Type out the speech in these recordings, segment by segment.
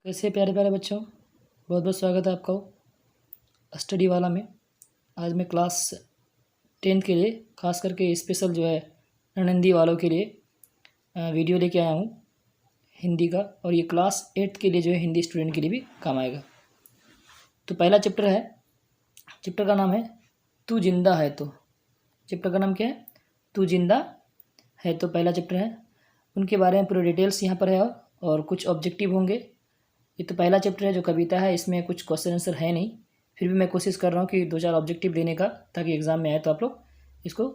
कैसे प्यारे प्यारे बच्चों, बहुत बहुत स्वागत है आपका स्टडी वाला में। आज मैं क्लास 10 के लिए खास करके स्पेशल जो है रणहिंदी वालों के लिए वीडियो लेके आया हूँ हिंदी का, और ये क्लास 8 के लिए जो है हिंदी स्टूडेंट के लिए भी काम आएगा। तो पहला चैप्टर है, चैप्टर का नाम है तू जिंदा है तो। चैप्टर का नाम क्या है? तू जिंदा है तो पहला चैप्टर है। उनके बारे में पूरे डिटेल्स यहाँ पर है और कुछ ऑब्जेक्टिव होंगे। ये तो पहला चैप्टर है जो कविता है, इसमें कुछ क्वेश्चन आंसर है नहीं, फिर भी मैं कोशिश कर रहा हूँ कि 2-4 ऑब्जेक्टिव देने का, ताकि एग्ज़ाम में आए तो आप लोग इसको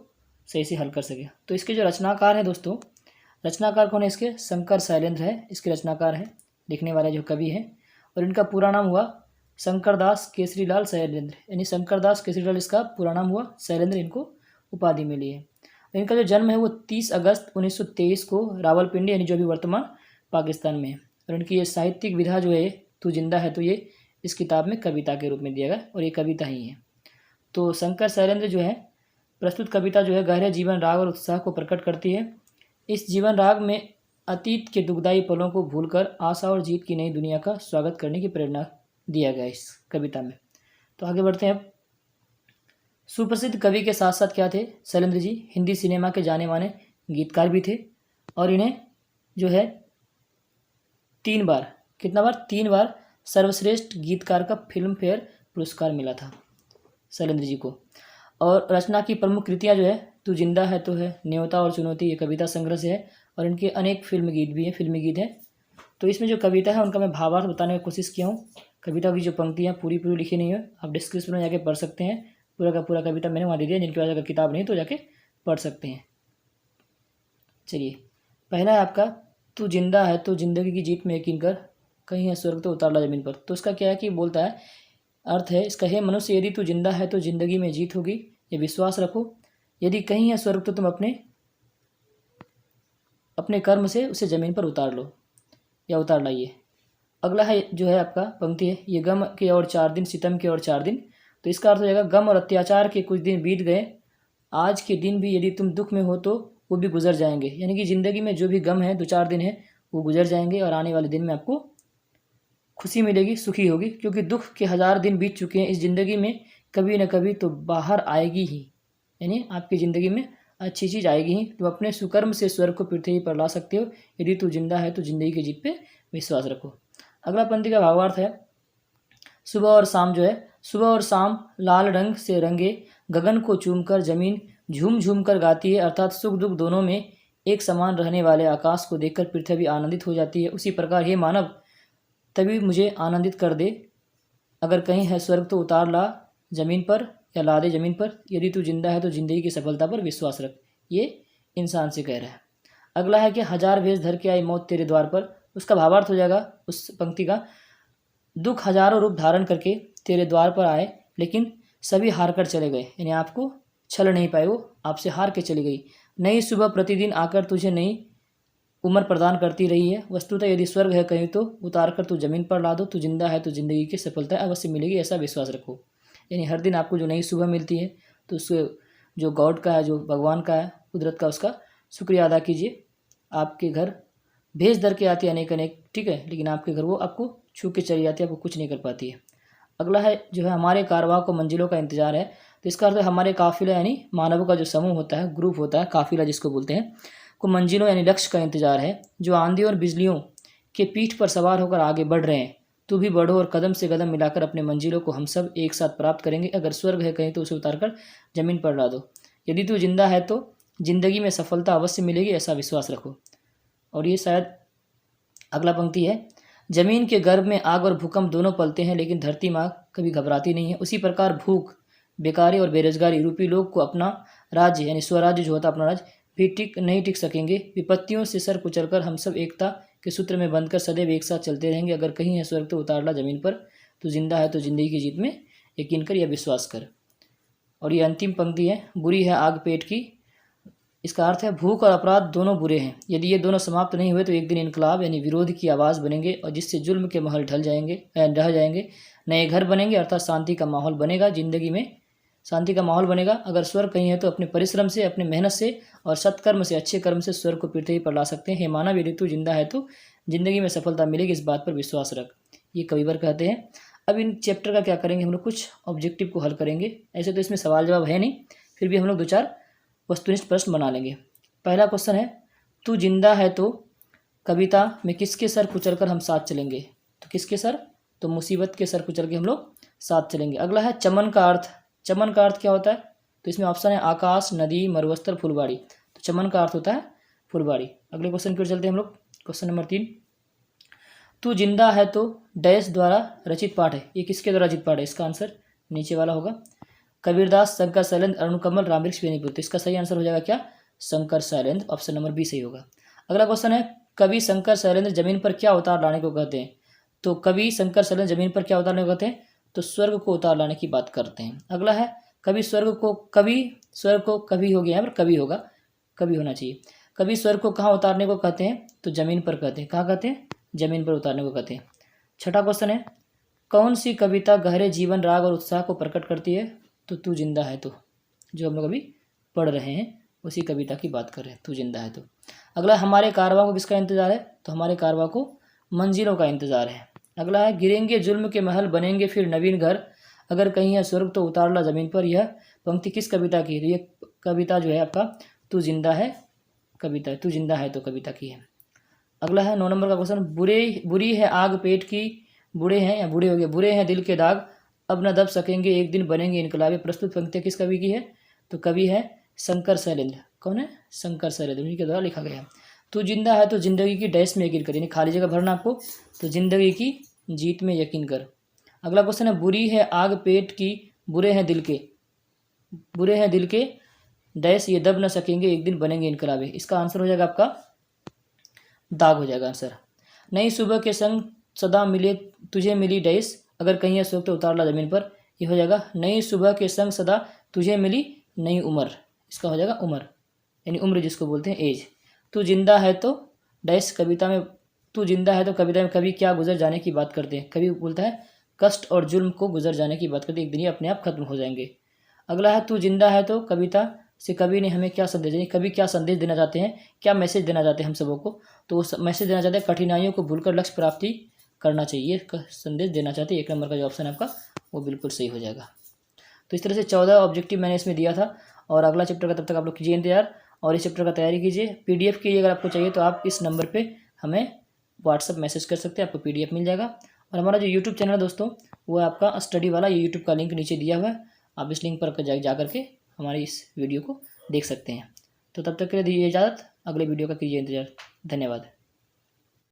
सही से हल कर सकें। तो इसके जो रचनाकार हैं दोस्तों, रचनाकार कौन है इसके? शंकर शैलेंद्र है इसके रचनाकार हैं, लिखने वाले जो कवि हैं। और इनका पूरा नाम हुआ शंकरदास केसरीलाल शैलेंद्र, यानी शंकरदास केसरीलाल इसका पूरा नाम हुआ, शैलेंद्र इनको उपाधि मिली है। इनका जो जन्म है वो 30 अगस्त 1923 को रावलपिंडी, यानी जो भी वर्तमान पाकिस्तान में है। और इनकी ये साहित्यिक विधा जो है तू जिंदा है तो ये इस किताब में कविता के रूप में दिया गया, और ये कविता ही है। तो शंकर शैलेंद्र जो है प्रस्तुत कविता जो है गहरे जीवन राग और उत्साह को प्रकट करती है। इस जीवन राग में अतीत के दुखदायी पलों को भूलकर आशा और जीत की नई दुनिया का स्वागत करने की प्रेरणा दिया गया इस कविता में। तो आगे बढ़ते हैं। अब सुप्रसिद्ध कवि के साथ साथ क्या थे? शैलेंद्र जी हिंदी सिनेमा के जाने माने गीतकार भी थे, और इन्हें जो है 3 बार, कितना बार? 3 बार सर्वश्रेष्ठ गीतकार का फिल्म फेयर पुरस्कार मिला था शैलेंद्र जी को। और रचना की प्रमुख कृतियाँ जो है तू जिंदा है तो है, न्योता और चुनौती, ये कविता संग्रह से है, और इनके अनेक फिल्मी गीत हैं। तो इसमें जो कविता है उनका मैं भावार्थ बताने की कोशिश किया हूँ। कविता की जो पंक्तियाँ पूरी लिखी नहीं है, आप डिस्क्रिप्शन में जाके पढ़ सकते हैं। पूरा का पूरा कविता मैंने वहाँ दे दिया, जिनके पास अगर किताब नहीं तो जाके पढ़ सकते हैं। चलिए, पहला है आपका तू जिंदा है तो जिंदगी की जीत में यकीन कर, कहीं है स्वर्ग तो उतार ला जमीन पर। तो इसका क्या है कि बोलता है, अर्थ है इसका, हे मनुष्य यदि तू जिंदा है तो जिंदगी में जीत होगी, ये विश्वास रखो। यदि कहीं है स्वर्ग तो तुम अपने कर्म से उसे ज़मीन पर उतार लो या उतार लाइए। अगला है जो है आपका पंक्ति है, ये गम के और 4 दिन, सितम के और 4 दिन। तो इसका अर्थ हो जाएगा, गम और अत्याचार के कुछ दिन बीत गए, आज के दिन भी यदि तुम दुख में हो तो वो भी गुजर जाएंगे। यानी कि ज़िंदगी में जो भी गम है 2-4 दिन है वो गुजर जाएंगे, और आने वाले दिन में आपको खुशी मिलेगी, सुखी होगी, क्योंकि दुख के 1000 दिन बीत चुके हैं। इस ज़िंदगी में कभी न कभी तो बाहर आएगी ही, यानी आपकी ज़िंदगी में अच्छी चीज़ आएगी ही। तुम अपने सुकर्म से स्वर्ग को पृथ्वी पर ला सकते हो, यदि तू जिंदा है तो जिंदगी की जीत पे विश्वास रखो। अगला पंक्ति का भावार्थ है, सुबह और शाम जो है, सुबह और शाम लाल रंग से रंगे गगन को चूमकर जमीन झूम झूम कर गाती है, अर्थात सुख दुख दोनों में एक समान रहने वाले आकाश को देखकर पृथ्वी आनंदित हो जाती है। उसी प्रकार हे मानव, तभी मुझे आनंदित कर दे, अगर कहीं है स्वर्ग तो उतार ला जमीन पर या ला दे जमीन पर, यदि तू जिंदा है तो जिंदगी की सफलता पर विश्वास रख। ये इंसान से कह रहा है। अगला है कि 1000 भेष धर के आई मौत तेरे द्वार पर। उसका भावार्थ हो जाएगा उस पंक्ति का, दुख हजारों रूप धारण करके तेरे द्वार पर आए, लेकिन सभी हार कर चले गए, यानी आपको छल नहीं पाए, वो आपसे हार के चली गई। नई सुबह प्रतिदिन आकर तुझे नई उम्र प्रदान करती रही है। वस्तुतः यदि स्वर्ग है कहीं तो उतार कर तू जमीन पर ला दो, तू जिंदा है तो जिंदगी की सफलता अवश्य मिलेगी, ऐसा विश्वास रखो। यानी हर दिन आपको जो नई सुबह मिलती है तो उससे जो गॉड का है, जो भगवान का है, कुदरत का, उसका शुक्रिया अदा कीजिए। आपके घर भेज धर के आती है अनेक, ठीक है, लेकिन आपके घर वो आपको छू के चली जाती है, आपको कुछ नहीं कर पाती है। अगला है जो है, हमारे कारवां को मंजिलों का इंतजार है। तो इसका अर्थ है हमारे काफिला, यानी मानवों का जो समूह होता है, ग्रुप होता है, काफिला जिसको बोलते हैं, को मंजिलों यानी लक्ष्य का इंतजार है, जो आंधी और बिजलियों के पीठ पर सवार होकर आगे बढ़ रहे हैं। तू भी बढ़ो और कदम से कदम मिलाकर अपने मंजिलों को हम सब एक साथ प्राप्त करेंगे। अगर स्वर्ग है कहीं तो उसे उतारकर जमीन पर ला दो, यदि तू जिंदा है तो जिंदगी में सफलता अवश्य मिलेगी, ऐसा विश्वास रखो। और ये शायद अगला पंक्ति है, जमीन के गर्भ में आग और भूकंप दोनों पलते हैं, लेकिन धरती माँ कभी घबराती नहीं है। उसी प्रकार भूख, बेकारी और बेरोजगारी रूपी लोग को अपना राज्य यानी स्वराज्य जो होता है अपना राज्य भी नहीं टिक सकेंगे। विपत्तियों से सर कुचलकर हम सब एकता के सूत्र में बंधकर सदैव एक साथ चलते रहेंगे। अगर कहीं है स्वर्ग तो उतार ला जमीन पर, तो जिंदा है तो जिंदगी की जीत में यकीन कर या विश्वास कर। और ये अंतिम पंक्ति है, बुरी है आग पेट की। इसका अर्थ है भूख और अपराध दोनों बुरे हैं, यदि ये दोनों समाप्त नहीं हुए तो एक दिन इनकलाब यानी विरोध की आवाज़ बनेंगे, और जिससे जुल्म के महल ढह जाएंगे, नए घर बनेंगे, अर्थात शांति का माहौल बनेगा, जिंदगी में शांति का माहौल बनेगा। अगर स्वर्ग कहीं है तो अपने परिश्रम से, अपने मेहनत से और सत्कर्म से, अच्छे कर्म से स्वर्ग को पृथ्वी पर ला सकते हैं। हे मानव, यदि तू जिंदा है तो जिंदगी में सफलता मिलेगी, इस बात पर विश्वास रख। ये कभी बार कहते हैं। अब इन चैप्टर का क्या करेंगे, हम लोग कुछ ऑब्जेक्टिव को हल करेंगे। ऐसे तो इसमें सवाल जवाब है नहीं, फिर भी हम लोग 2-4 वस्तुनिष्ठ प्रश्न बना लेंगे। पहला क्वेश्चन है, तू जिंदा है तो कविता में किसके सर कुचल कर हम साथ चलेंगे। तो किसके सर, तो मुसीबत के सर कुचल के हम लोग साथ चलेंगे। अगला है चमन का अर्थ। चमन का अर्थ क्या होता है, तो इसमें ऑप्शन है आकाश, नदी, मरुस्थल, फुलबाड़ी। तो चमन का अर्थ होता है फुलबाड़ी। अगले क्वेश्चन की ओर चलते हैं हम लोग। क्वेश्चन नंबर 3, तू जिंदा है तो डैश द्वारा रचित पाठ है। ये किसके द्वारा रचित पाठ है, इसका आंसर नीचे वाला होगा। कबीरदास, शंकर शैलेंद्र, अरुणकमल, रामवृक्ष, बेनीपुर। तो इसका सही आंसर हो जाएगा क्या, Shankar Shailendra. Option number B सही होगा। अगला क्वेश्चन है, कवि शंकर शैलेंद्र जमीन पर क्या उतार लाने को कहते हैं। तो कवि शंकर शैलेंद्र जमीन पर क्या उतार लाने को कहते हैं, तो स्वर्ग को उतार लाने की बात करते हैं। अगला है, कवि स्वर्ग को कवि हो गया, यहाँ पर कवि होगा, कवि होना चाहिए। कवि स्वर्ग को कहाँ उतारने को कहते हैं, तो जमीन पर कहते हैं। कहाँ कहते हैं, जमीन पर उतारने को कहते हैं। छठा क्वेश्चन है, कौन सी कविता गहरे जीवन, राग और उत्साह को प्रकट करती है। तो तू जिंदा है तो, जो हम लोग अभी पढ़ रहे हैं उसी कविता की बात कर रहे हैं, तू जिंदा है तो। अगला, हमारे कारवां को किसका इंतजार है, तो हमारे कारवां को मंजिलों का इंतजार है। अगला है, गिरेंगे जुल्म के महल, बनेंगे फिर नवीन घर, अगर कहीं है स्वर्ग तो उतार ला जमीन पर। यह पंक्ति किस कविता की है, तो ये कविता जो है आपका तू जिंदा है कविता, तू जिंदा है तो कविता की है। अगला है 9 नंबर का क्वेश्चन, बुरी है आग पेट की, बुरे हैं या बूढ़े हो गए, बुरे हैं दिल के दाग, अब न दब सकेंगे एक दिन बनेंगे इनकलाबी। प्रस्तुत पंक्तियाँ किस कवि की है, तो कवि है शंकर शैलेंद्र। कौन है, शंकर शैलेंद्र, उन्हीं के द्वारा लिखा गया है। तू जिंदा है तो जिंदगी की डैश में यकीन कर, यानी खाली जगह भरना आपको, तो जिंदगी की जीत में यकीन कर। अगला क्वेश्चन है, बुरी है आग पेट की, बुरे हैं दिल के डैश, ये दब न सकेंगे एक दिन बनेंगे इनकलाबी। इसका आंसर हो जाएगा आपका दाग हो जाएगा आंसर। नई सुबह के संग सदा मिले तुझे मिली डैश, अगर कहीं है सुबह तो उतार ला जमीन पर। ये हो जाएगा नई सुबह के संग सदा तुझे मिली नई उम्र। इसका हो जाएगा उम्र, यानी उम्र जिसको बोलते हैं एज। तू जिंदा है तो डैश कविता में, तू जिंदा है तो कविता में कभी क्या गुजर जाने की बात करते हैं। कभी बोलता है कष्ट और जुल्म को गुजर जाने की बात करते हैं, एक दिन ये अपने आप खत्म हो जाएंगे। अगला है, तू जिंदा है तो कविता से कवि ने हमें क्या संदेश, यानी कवि क्या संदेश देना चाहते हैं, क्या मैसेज देना चाहते हैं हम सबों को। तो वो मैसेज देना चाहते हैं कठिनाइयों को भूलकर लक्ष्य प्राप्ति करना चाहिए, संदेश देना चाहते हैं। 1 नंबर का जो ऑप्शन है आपका वो बिल्कुल सही हो जाएगा। तो इस तरह से 14 ऑब्जेक्टिव मैंने इसमें दिया था। और अगला चैप्टर का तब तक आप लोग कीजिए इंतजार, और इस चैप्टर का तैयारी कीजिए। पीडीएफ की अगर आपको चाहिए तो आप इस नंबर पे हमें व्हाट्सअप मैसेज कर सकते हैं, आपको पीडीएफ मिल जाएगा। और हमारा जो यूट्यूब चैनल है दोस्तों, वो आपका स्टडी वाला, ये यूट्यूब का लिंक नीचे दिया हुआ है, आप इस लिंक पर जा करके हमारी इस वीडियो को देख सकते हैं। तो तब तक के लिए दीजिए इजाज़त, अगले वीडियो का कीजिए इंतजार। धन्यवाद।